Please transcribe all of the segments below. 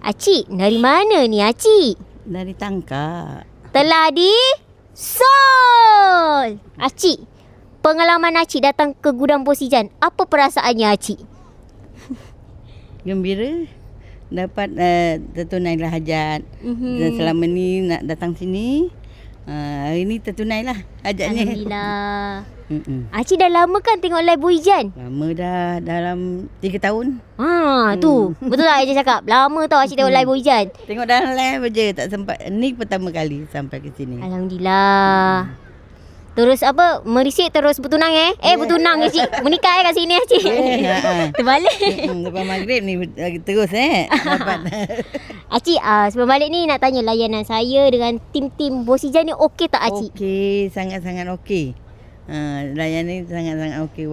Acik, dari mana ni Acik? Dari Tangkak. Telah di Sol. Acik, pengalaman Acik datang ke gudang Bos Ijan, apa perasaannya Acik? Gembira. Dapat tertunailah hajat. Dan selama ni nak datang sini. Hari ni tertunailah hajatnya. Alhamdulillah. Acik dah lama kan tengok live Bos Ijan? Lama dah, dalam 3 tahun. Tu. Betul tak Acik cakap? Lama tau Acik tengok live Bos Ijan. Tengok dalam live je, tak sempat. Ni pertama kali sampai ke sini. Alhamdulillah. Terus apa? Merisik terus bertunang bertunang Acik. Menikah kat sini Acik. Terbalik. Lepas maghrib ni terus dapat. Acik, sebelum balik ni nak tanya layanan saya dengan tim-tim Bos Ijan ni okey tak Acik? Okey, sangat-sangat okey. Layanan ni sangat-sangat okey.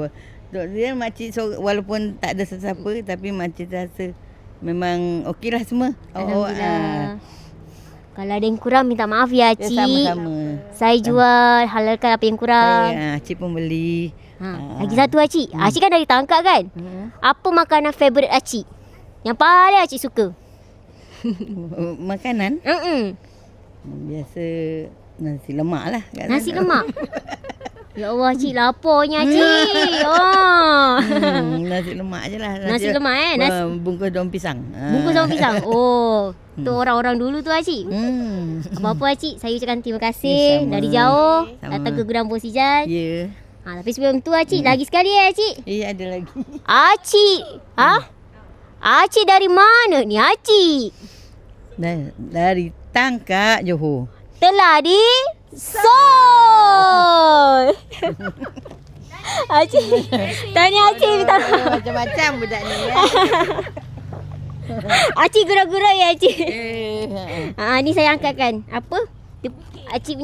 Dia makcik walaupun tak ada sesiapa tapi makcik rasa memang okeylah semua. Alhamdulillah. Kalau ada yang kurang minta maaf ya Acik. Sama-sama. Saya jual, halalkan apa yang kurang. Acik pun beli. Lagi satu Acik. Acik kan dari Tangkak kan? Apa makanan favourite Acik? Yang paling Acik suka? Makanan? Biasa nasi lemak lah. Nasi lemak? Ya Allah Acik, laparnya Acik. Nasi lemak je lah. Nasi lemak bungkus daun pisang. Bungkus daun pisang. Tu orang-orang dulu tu Acik. Apa-apa Acik, saya ucapkan terima kasih. Dari jauh datang ke gudang Bos Ijan. Ya. Tapi sebelum tu Acik, lagi sekali Acik. Ada lagi. Acik. Acik dari mana ni Acik? Dari Tangkak, Johor. Telah di Sol. Acik, tanya Acik minta macam-macam budak ni. Acik gurau-gurau ya Acik. Ni saya angkatkan. Apa? Acik punya